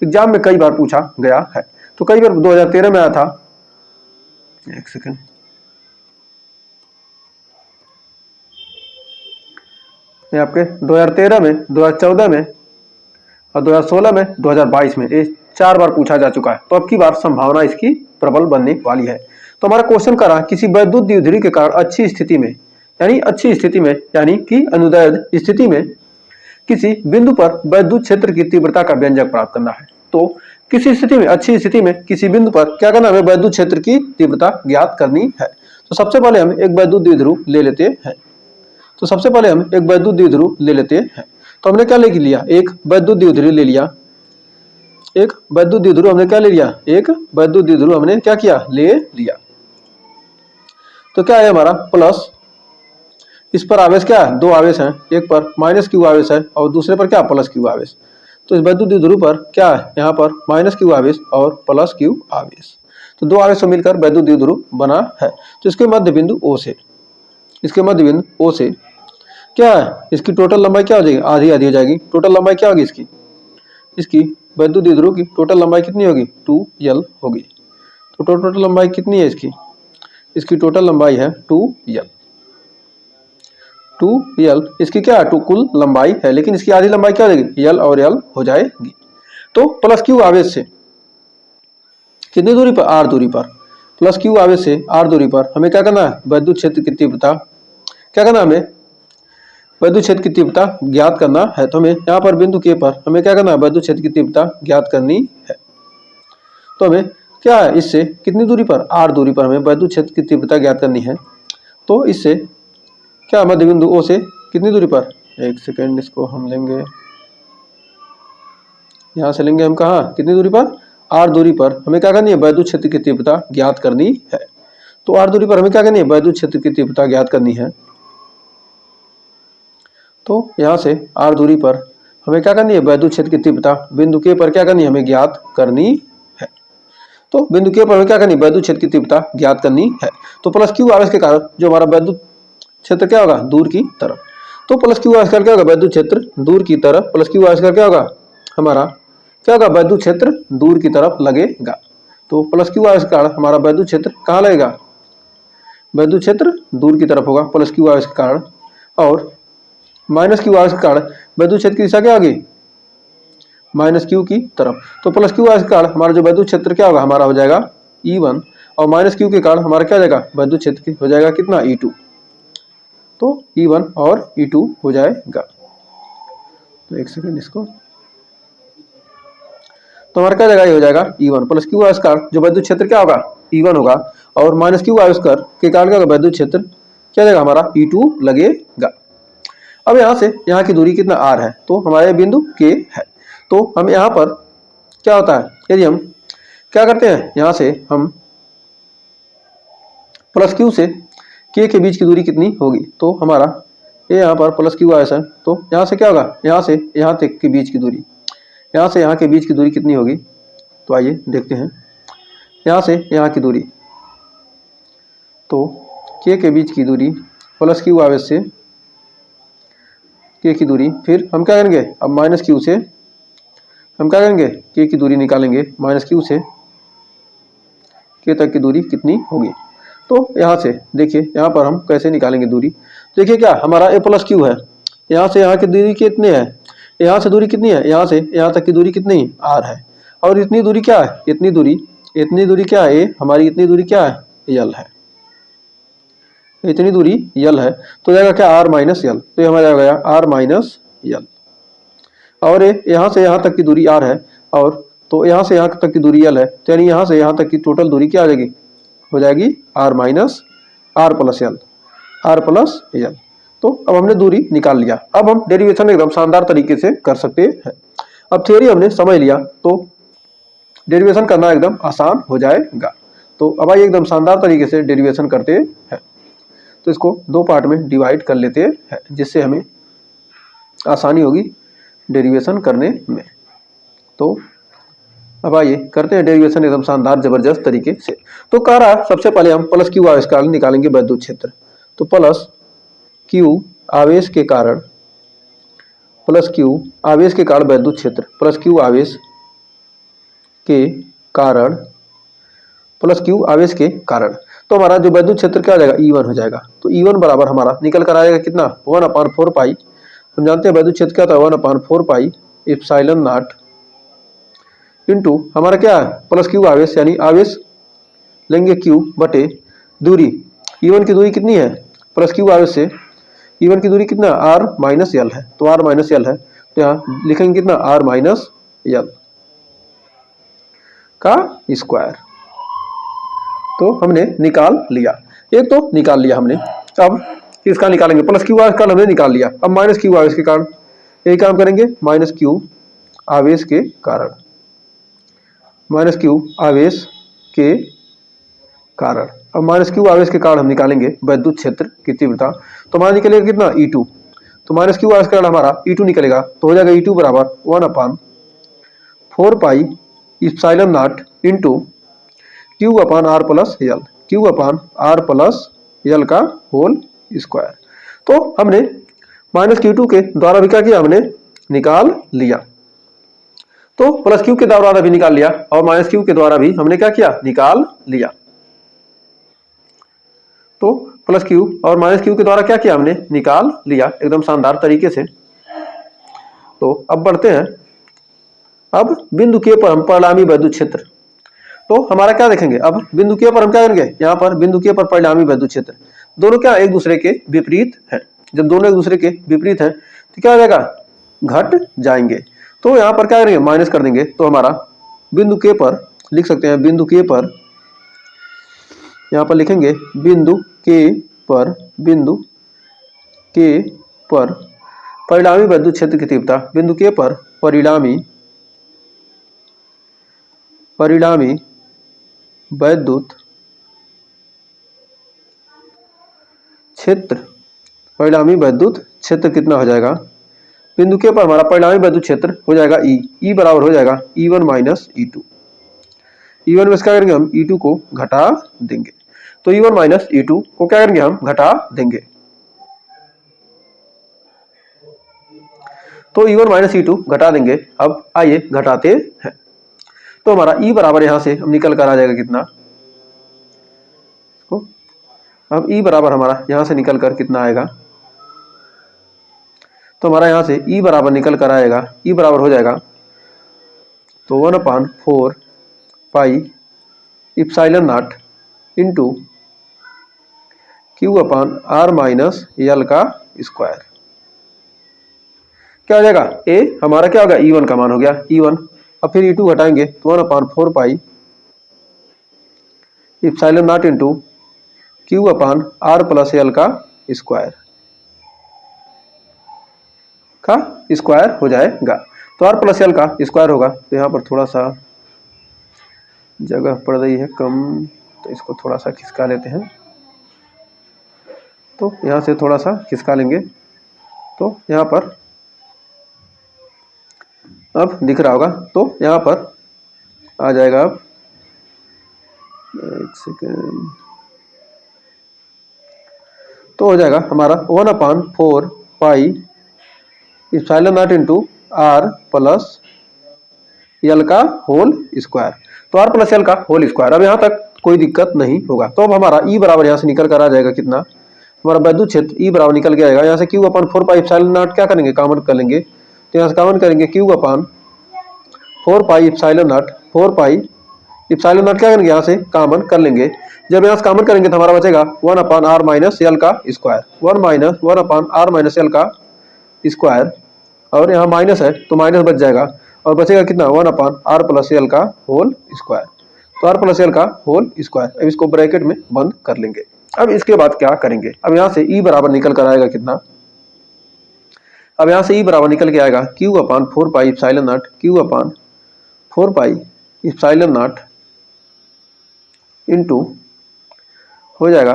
Exam में कई बार पूछा गया है। तो कई बार 2013 में आया था, एक सेकंड, ये आपके 2013 में, 2014 में और 2016 में, 2022 में, ये 4 बार पूछा जा चुका है। तो अब की बार संभावना इसकी प्रबल बनने वाली है। तो हमारा क्वेश्चन करा किसी वैद्युत द्विध्रुवी के कारण अच्छी स्थिति में, यानी कि अनुदैर्ध्य स्थिति में किसी बिंदु पर वैद्युत क्षेत्र की तीव्रता का व्यंजक प्राप्त करना है। तो किसी स्थिति में, अच्छी स्थिति में किसी बिंदु पर क्या करना है, वैद्युत क्षेत्र की तीव्रता ज्ञात करनी है। तो सबसे पहले हम एक वैद्युत द्विध्रुव ले लेते हैं। तो हमने क्या ले लिया, एक वैद्युत द्विध्रुव ले लिया। एक वैद्युत द्विध्रुव हमने क्या ले लिया, एक वैद्युत द्विध्रुव हमने क्या किया, ले लिया। तो क्या है हमारा प्लस, इस पर आवेश क्या है, 2 आवेश हैं, एक पर -q आवेश है और दूसरे पर क्या, +q आवेश। तो इस वैद्युत द्विध्रुव पर क्या है, यहाँ पर -q आवेश और +q आवेश। तो 2 आवेश से मिलकर वैद्युत द्विध्रुव बना है। तो इसके मध्य बिंदु O से क्या है, इसकी टोटल लंबाई क्या हो जाएगी, आधी हो जाएगी। टोटल लंबाई क्या होगी इसकी वैद्युत द्विध्रुव की टोटल लंबाई कितनी होगी, 2l होगी। तो टोटल लंबाई कितनी है इसकी टोटल लंबाई है 2l। इसकी क्या है, कुल लंबाई है, लेकिन इसकी आधी लंबाई क्या हो जाएगी, l और l हो जाएगी। तो +q आवेश से कितनी दूरी पर, r दूरी पर, +q आवेश से r दूरी पर हमें क्या करना है, वैद्युत क्षेत्र की तीव्रता क्या करना है, हमें वैद्युत क्षेत्र की तीव्रता ज्ञात करना है। तो हमें यहाँ पर बिंदु K पर हमें क्या करना है, वैद्युत क्षेत्र की तीव्रता ज्ञात करनी है। तो हमें क्या है, इससे कितनी दूरी पर, r दूरी पर हमें वैद्युत क्षेत्र की तीव्रता ज्ञात करनी है। तो इससे क्या, मध्य बिंदु O से कितनी दूरी पर, एक सेकेंड, इसको हम लेंगे, यहाँ से लेंगे हम कहाँ, कितनी दूरी पर, r दूरी पर हमें क्या करनी है, वैद्युत क्षेत्र की तीव्रता ज्ञात करनी है। तो r दूरी पर हमें क्या करनी है, वैद्युत क्षेत्र की तीव्रता ज्ञात करनी है। तो यहाँ से r दूरी पर हमें क्या करनी है, वैद्युत क्षेत्र की तीव्रता बिंदु K पर क्या करनी है, हमें ज्ञात करनी है। तो बिंदु K पर हमें क्या करनी है, वैद्युत क्षेत्र की तीव्रता ज्ञात करनी है। तो +q आवेश के कारण जो हमारा वैद्युत क्षेत्र क्या होगा, दूर की तरफ। तो +q आवेश का क्या होगा, वैद्युत क्षेत्र दूर की तरफ, +q आवेश का क्या होगा, हमारा क्या होगा, वैद्युत क्षेत्र दूर की तरफ लगेगा। तो +q आवेश के कारण हमारा वैद्युत क्षेत्र कहाँ लगेगा, वैद्युत क्षेत्र दूर की तरफ होगा +q आवेश के कारण। और -q आवेश के कारण वैद्युत क्षेत्र की दिशा क्या होगी, -q की तरफ। तो +q आवेश के कारण हमारा जो वैद्युत क्षेत्र क्या होगा, हमारा हो जाएगा E1 और -q के कारण हमारा क्या हो जाएगा, वैद्युत क्षेत्र हो जाएगा कितना, E2। तो E1 और E2 हो जाएगा। तो एक सेकेंड इसको, तो हमारा क्या जाएगा, ये हो जाएगा E1 +q आवेश का जो वैद्युत क्षेत्र क्या होगा, E1 होगा और -q आवेश के कारण क्या होगा, वैद्युत क्षेत्र क्या जाएगा, हमारा E2 लगेगा। अब यहाँ से यहाँ की दूरी कितना, r है, तो हमारे बिंदु K है। तो हम यहाँ पर क्या होता है, यदि हम क्या करते हैं, यहाँ से हम +q से K के बीच की दूरी कितनी होगी, तो हमारा ये यहाँ पर +q आवेश है। तो यहाँ से क्या होगा, यहाँ से यहाँ तक के बीच की दूरी, यहाँ से यहाँ के बीच की दूरी कितनी होगी। तो आइए देखते हैं, यहाँ से यहाँ की दूरी, तो K के बीच की दूरी +q आवेश से K की दूरी, फिर हम क्या करेंगे, अब -q से हम क्या करेंगे, K की दूरी निकालेंगे, -q से K तक की दूरी कितनी होगी। तो यहाँ से देखिए, यहाँ पर हम कैसे निकालेंगे दूरी। देखिए क्या, हमारा a +q है, यहाँ से यहाँ की दूरी कितनी है, यहाँ से दूरी कितनी है, यहाँ से यहाँ तक की दूरी कितनी, r है। और इतनी दूरी क्या है, इतनी दूरी क्या है, हमारी इतनी दूरी क्या है, l है, इतनी दूरी l है। तो जाएगा क्या, r - l। तो ये हमारा गया r - l। और यहाँ से यहाँ तक की दूरी r है, और तो यहाँ से यहाँ तक की दूरी l है, तो यानी यहाँ से यहाँ तक की टोटल दूरी क्या आ जाएगी, हो जाएगी r + l। तो अब हमने दूरी निकाल लिया। अब हम डेरिवेशन एकदम शानदार तरीके से कर सकते हैं। अब थ्योरी हमने समझ लिया, तो डेरिवेशन करना एकदम आसान हो जाएगा। तो अब आइए एकदम शानदार तरीके से डेरिवेशन करते हैं। तो इसको 2 पार्ट में डिवाइड कर लेते हैं, जिससे हमें आसानी होगी डेरिवेशन करने में। तो अब आइए करते हैं डेरिवेशन एकदम शानदार जबरदस्त तरीके से। तो कह रहा सबसे पहले हम +q आवेश के कारण निकालेंगे वैद्युत क्षेत्र। तो +q आवेश के कारण वैद्युत क्षेत्र, +q आवेश के कारण प्लस क्यू आवेश के कारण। तो हमारा जो वैद्युत क्षेत्र क्या हो जाएगा, E1 हो जाएगा। तो E1 बराबर हमारा निकल कर आएगा कितना, 1/4 पाई। हम जानते हैं वैद्युत क्षेत्र क्या था, 1/4 पाई एप्सिलॉन नॉट इंटू हमारा क्या है प्लस क्यू आवेश, यानी आवेश लेंगे क्यू बटे दूरी। E1 की दूरी कितनी है प्लस क्यू आवेश से, E1 की दूरी कितना r माइनस एल है, तो r माइनस एल है, तो यहाँ लिखेंगे कितना r माइनस एल का स्क्वायर। तो हमने निकाल लिया, एक तो निकाल लिया हमने। अब इसका निकालेंगे, प्लस क्यू आवेश का हमने निकाल लिया, अब माइनस क्यू आवेश के कारण यही काम करेंगे, माइनस क्यू आवेश के कारण, माइनस क्यू आवेश के कारण। अब माइनस क्यू आवेश के कारण हम निकालेंगे वैद्युत क्षेत्र की तीव्रता। तो हमारा निकलेगा कितना E2, तो माइनस क्यू आवेश के कारण हमारा E2 निकलेगा, तो हो जाएगा E2 बराबर 1/4 pi epsilon not into Q upon R plus L, Q upon R plus L का होल स्क्वायर। तो हमने माइनस Q2 के द्वारा भी क्या किया, हमने निकाल लिया। तो प्लस क्यू के द्वारा भी निकाल लिया और माइनस क्यू के द्वारा भी हमने क्या किया, निकाल लिया। तो प्लस क्यू और माइनस क्यू के द्वारा क्या किया, हमने निकाल लिया एकदम शानदार तरीके से। तो अब बढ़ते हैं, अब बिंदु के पर हम परिणामी वैद्युत क्षेत्र। तो हमारा क्या देखेंगे, अब बिंदु के पर हम क्या करेंगे, यहाँ पर बिंदु के पर परिणामी वैद्युत क्षेत्र दोनों क्या एक दूसरे के विपरीत है। जब दोनों एक दूसरे के विपरीत हैं तो क्या हो जाएगा, घट जाएंगे। तो यहाँ पर क्या करेंगे, माइनस कर देंगे। तो हमारा बिंदु के पर लिख सकते हैं, बिंदु के पर यहाँ पर लिखेंगे बिंदु के पर, बिंदु के पर परिणामी वैद्युत क्षेत्र की तीव्रता, बिंदु के पर परिणामी वैद्युत क्षेत्र, परिणामी वैद्युत क्षेत्र कितना हो जाएगा, बिंदु के पर हमारा परिणामी वैद्युत क्षेत्र हो जाएगा ई बराबर हो जाएगा E1 माइनस E2। E1 में क्या करेंगे हम, E2 को घटा देंगे। तो E1 माइनस E2 को क्या करेंगे हम, घटा देंगे। तो E1 माइनस E2 घटा देंगे। अब आइए घटाते हैं। तो हमारा E बराबर यहां से हम निकल कर आ जाएगा कितना, तो अब E बराबर हमारा यहां से निकल कर कितना आएगा, तो हमारा यहां से E बराबर निकल कर आएगा, E बराबर हो जाएगा तो 1/4 pi epsilon not into Q upon R minus L का स्क्वायर। क्या हो जाएगा, ए हमारा क्या होगा, E1 का मान हो गया E1। अब फिर E2 घटाएंगे तो 1/4 pi epsilon not into Q upon R plus L का स्क्वायर हो जाएगा। तो आर प्लस एल का स्क्वायर होगा। तो यहाँ पर थोड़ा सा जगह पड़ रही है कम, तो इसको थोड़ा सा खिसका लेते हैं। तो यहाँ से थोड़ा सा खिसका लेंगे, तो यहाँ पर अब दिख रहा होगा। तो यहाँ पर आ जाएगा, अब एक सेकेंड, तो हो जाएगा हमारा 1/4 pi epsilon not into R plus L का होल स्क्वायर। तो आर प्लस एल का होल स्क्वायर। अब यहाँ तक कोई दिक्कत नहीं होगा। तो अब हमारा E बराबर यहाँ से निकल कर आ जाएगा कितना, हमारा वैद्युत क्षेत्र E बराबर निकल के आएगा यहाँ से Q/4 पाई एप्सिलॉन नॉट क्या करेंगे, कॉमन कर लेंगे। तो यहाँ से कॉमन करेंगे Q/4 pi epsilon not, 4 pi epsilon not क्या करेंगे, यहाँ से कॉमन कर लेंगे। जब यहाँ से कॉमन करेंगे तो हमारा बचेगा 1/r माइनस एल का स्क्वायर, 1/r माइनस एल का स्क्वायर। और यहाँ माइनस है तो माइनस बच जाएगा और बचेगा कितना, 1/r प्लस एल का होल स्क्वायर। तो r प्लस एल का होल स्क्वायर। अब इसको ब्रैकेट में बंद कर लेंगे। अब इसके बाद क्या करेंगे, अब यहाँ से E बराबर निकल कर आएगा कितना, अब यहाँ से E बराबर निकल के आएगा Q/4 pi epsilon not, Q/4 pi epsilon not into हो जाएगा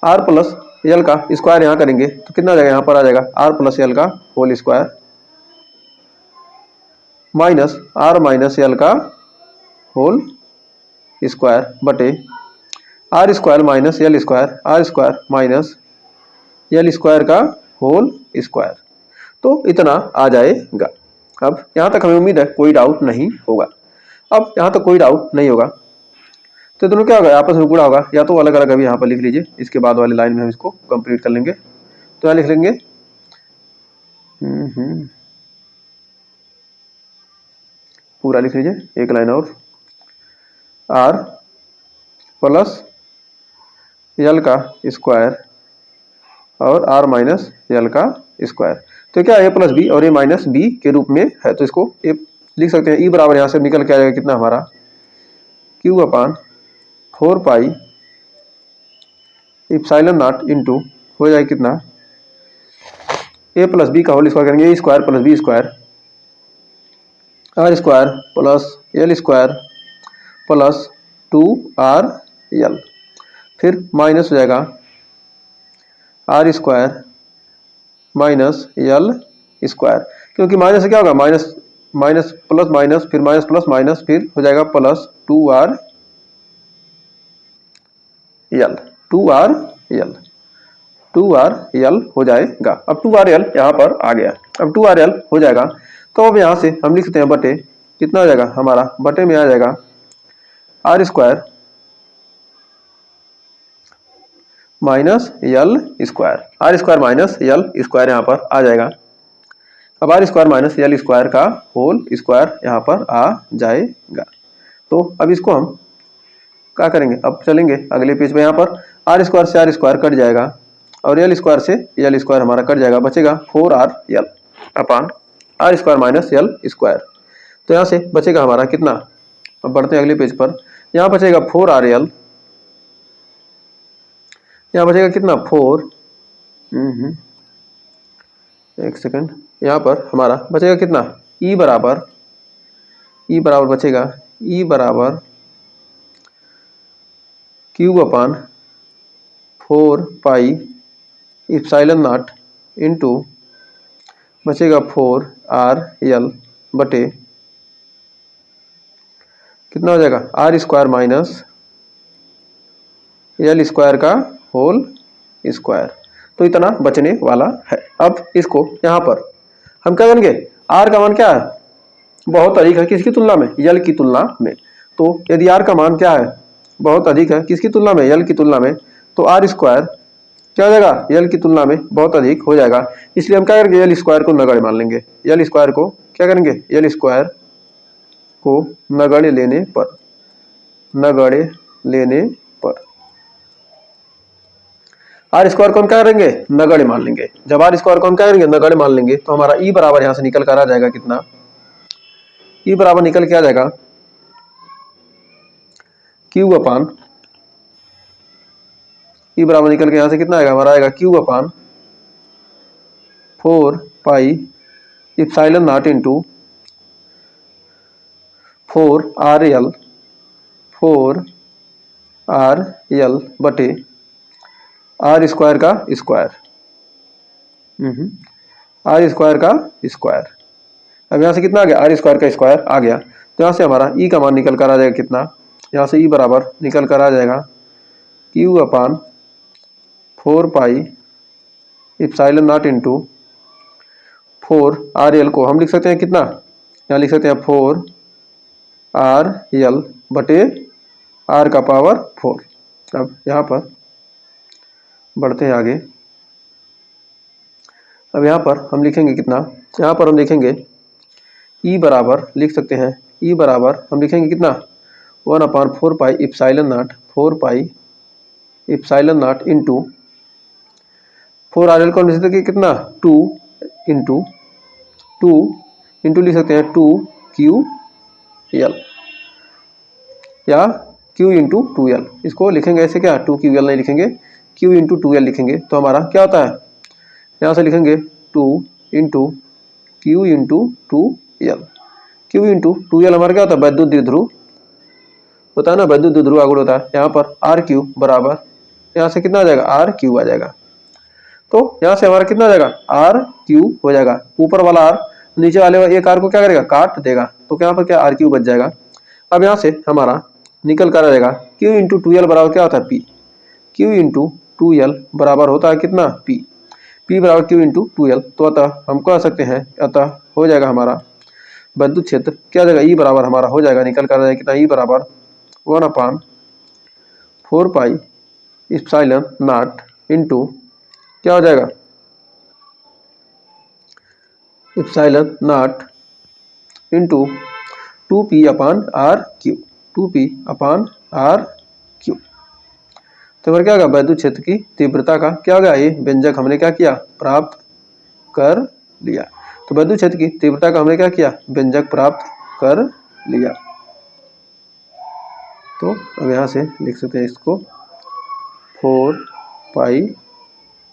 r प्लस एल का स्क्वायर। यहाँ करेंगे तो कितना आ जाएगा, यहाँ पर आ जाएगा r प्लस एल का whole square minus r minus L का होल स्क्वायर बटे r square minus L square, r square minus L square का होल स्क्वायर। तो इतना आ जाएगा। अब यहाँ तक हमें उम्मीद है कोई डाउट नहीं होगा। अब यहाँ तक कोई डाउट नहीं होगा। तो दोनों क्या होगा, आपस में गुणा होगा, या तो अलग अलग अभी यहाँ पर लिख लीजिए, इसके बाद वाली लाइन में हम इसको कंप्लीट कर लेंगे। तो यहाँ लिख लेंगे पूरा लिख लीजिए, एक लाइन और, आर प्लस यल का स्क्वायर और आर माइनस यल का स्क्वायर। तो क्या ए प्लस बी और ए माइनस बी के रूप में है, तो इसको ए लिख सकते हैं। ई बराबर यहाँ से निकल के आ जाएगा कितना हमारा, Q upon 4 pi epsilon naught into हो जाएगा कितना, ए प्लस बी का होल स्क्वायर करेंगे, A square plus B square R square plus L square plus 2 R L, फिर माइनस हो जाएगा R square minus L square, क्योंकि माइनस से क्या होगा, माइनस माइनस प्लस माइनस फिर माइनस प्लस माइनस फिर हो जाएगा plus 2r L, 2r L हो जाएगा। अब 2r एल यहाँ पर आ गया, अब 2r एल हो जाएगा। तो अब यहाँ से हम लिख सकते हैं बटे कितना हो जाएगा हमारा, बटे में आ जाएगा R square minus L square, R square minus L square यहाँ पर आ जाएगा। अब R square minus L square का होल स्क्वायर यहाँ पर आ जाएगा। तो अब इसको हम क्या करेंगे, अब चलेंगे अगले पेज में। यहाँ पर आर स्क्वायर से आर स्क्वायर कट जाएगा और एल स्क्वायर से एल स्क्वायर हमारा कट जाएगा, बचेगा 4r L upon R square minus L square. तो यहाँ से बचेगा हमारा कितना, अब बढ़ते हैं अगले पेज पर। यहाँ बचेगा 4r एल, यहाँ बचेगा कितना 4 एक सेकंड, यहाँ पर हमारा बचेगा कितना ई बराबर बचेगा ई बराबर cube upon 4 pi epsilon naught into बचेगा 4r एल बटे कितना हो जाएगा R square minus L square का होल स्क्वायर। तो इतना बचने वाला है। अब इसको यहाँ पर हम क्या करेंगे, आर का मान क्या है, बहुत अधिक है किसकी तुलना में, यल की तुलना में। तो यदि आर का मान क्या है, बहुत अधिक है किसकी तुलना में, यल की तुलना में, तो आर स्क्वायर क्या हो जाएगा, यल की तुलना में बहुत अधिक हो जाएगा। इसलिए हम क्या करेंगे, यल स्क्वायर को नगण्य मान लेंगे, यल स्क्वायर को क्या करेंगे, यल स्क्वायर को नगण्य लेने पर आर स्क्वायर को हम क्या करेंगे, नगण्य मान लेंगे। जब आर स्क्वायर को हम क्या करेंगे, नगण्य मान लेंगे, तो हमारा ई बराबर यहां से निकल कर आ जाएगा कितना, ई बराबर निकल के आ जाएगा क्यूब अपान, ई बराबर निकल के यहां से कितना आएगा हमारा, आएगा cube upon 4 pi epsilon naught into 4r L बटे आर स्क्वायर का स्क्वायर, आर स्क्वायर का स्क्वायर। अब यहाँ से कितना आ गया, आर स्क्वायर का स्क्वायर आ गया। तो यहाँ से हमारा ई का मान निकल कर आ जाएगा कितना, यहाँ से ई बराबर निकल कर आ जाएगा Q upon 4 pi epsilon naught into 4r L को हम लिख सकते हैं कितना, यहाँ लिख सकते हैं 4r एल बटे r का पावर 4। अब यहाँ पर बढ़ते हैं आगे। अब यहाँ पर हम लिखेंगे कितना, यहाँ पर हम लिखेंगे ई बराबर लिख सकते हैं, ई बराबर हम लिखेंगे कितना 1/4 pi epsilon naught 4 pi epsilon naught into 4r L को लिख सकते हैं कितना 2 इंटू लिख सकते हैं 2ql या q इंटू 2l, इसको लिखेंगे ऐसे क्या 2ql नहीं लिखेंगे, q इंटू 2l लिखेंगे। तो हमारा क्या होता है, यहाँ से लिखेंगे 2 into q into 2l, q into 2l हमारा क्या होता है, वैद्युत द्विध्रुव होता है ना, वैद्युत द्विध्रुव आगुण होता है। यहाँ पर r3 बराबर यहाँ से कितना आ जाएगा, r3 आ जाएगा। तो यहाँ से हमारा कितना आ जाएगा, r3 हो जाएगा। ऊपर वाला r नीचे वाले एक r को क्या करेगा, काट देगा। तो यहाँ पर क्या r3 बच जाएगा। अब यहाँ से हमारा निकल कर आ जाएगा q इंटू 2l बराबर क्या होता है, p, q इंटू 2l बराबर होता है कितना, p बराबर q इंटू 2l। तो अतः हम कह सकते हैं, अतः हो जाएगा हमारा विद्युत क्षेत्र क्या हो जाएगा, ई बराबर हमारा हो जाएगा, निकल कर आ जाएगा कितना, ई बराबर 1/4 पाई एप्सिलॉन नॉट इंटू क्या हो जाएगा, epsilon not into 2p/r³, 2p/r³। तो फिर क्या होगा, विद्युत क्षेत्र की तीव्रता का क्या होगा, ये व्यंजक हमने क्या किया, प्राप्त कर लिया। तो विद्युत क्षेत्र की तीव्रता का हमने क्या किया, व्यंजक प्राप्त कर लिया। तो अब यहाँ से लिख सकते हैं इसको 4 पाई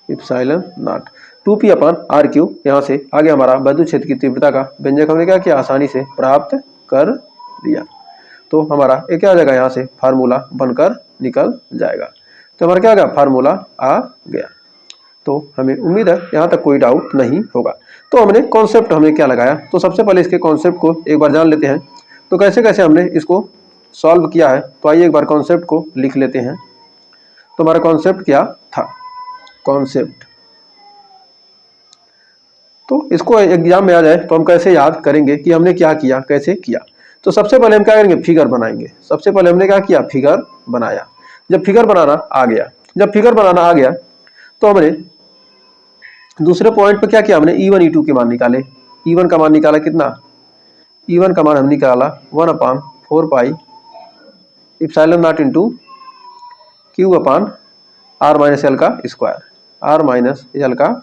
एप्सिलॉन नॉट 2p/r³। यहाँ से आगे हमारा विद्युत क्षेत्र की तीव्रता का व्यंजक हमने क्या किया, आसानी से प्राप्त कर लिया। तो हमारा ये क्या आ जाएगा, यहाँ से फार्मूला बनकर निकल जाएगा। तो हमारा क्या आ गया, फार्मूला आ गया। तो हमें उम्मीद है यहाँ तक कोई डाउट नहीं होगा। तो हमने कॉन्सेप्ट हमने क्या लगाया, तो सबसे पहले इसके कॉन्सेप्ट को एक बार जान लेते हैं। तो कैसे कैसे हमने इसको सॉल्व किया है, तो आइए एक बार कॉन्सेप्ट को लिख लेते हैं। तो हमारा कॉन्सेप्ट क्या था, कॉन्सेप्ट, तो इसको एग्जाम में आ जाए तो हम कैसे याद करेंगे कि हमने क्या किया, कैसे किया। तो सबसे पहले हम क्या करेंगे, फिगर बनाएंगे। सबसे पहले हमने क्या किया, फिगर बनाया। जब फिगर बनाना आ गया, तो हमने दूसरे पॉइंट पे क्या किया, हमने E1 E2 के मान निकाले। E1 का मान निकाला कितना, E1 का मान हम निकाला 1/4 pi epsilon not into Q/r-L का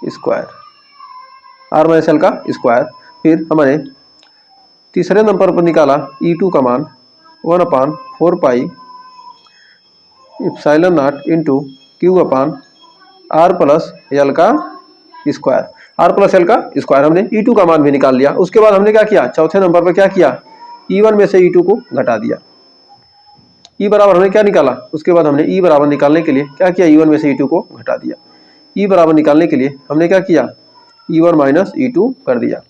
स्क्वायर, r-L का स्क्वायर। फिर हमने तीसरे नंबर पर निकाला E2 का मान 1/4 pi epsilon not into Q/r+L का स्क्वायर, r+L का स्क्वायर। हमने E2 का मान भी निकाल लिया। उसके बाद हमने क्या किया, चौथे नंबर पर क्या किया, E1 में से E2 को घटा दिया। E बराबर हमने क्या निकाला, उसके बाद हमने E बराबर निकालने के लिए क्या किया, E1 में से E2 को घटा दिया। E बराबर निकालने के लिए हमने क्या किया, E1 माइनस E2 कर दिया।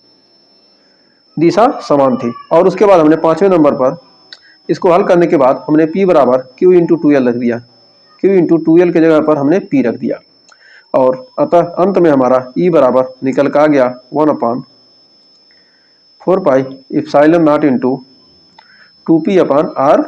दिशा समान थी। और उसके बाद हमने पांचवें नंबर पर इसको हल करने के बाद हमने P बराबर Q इंटू 2L रख दिया। Q इंटू 2L की जगह पर हमने P रख दिया। और अतः अंत में हमारा E बराबर निकल का आ गया 1/4 pi epsilon not into 2p/r³,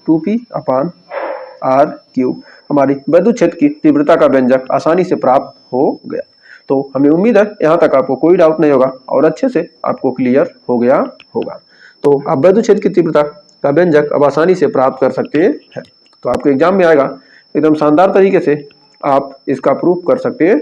2p/r³। हमारी विद्युत क्षेत्र की तीव्रता का व्यंजक आसानी से प्राप्त हो गया। तो हमें उम्मीद है यहाँ तक आपको कोई डाउट नहीं होगा और अच्छे से आपको क्लियर हो गया होगा। तो आप विद्युत क्षेत्र की तीव्रता का व्यंजक अब आसानी से प्राप्त कर सकते हैं। तो आपके एग्जाम में आएगा, एकदम शानदार तरीके से आप इसका प्रूफ कर सकते हैं।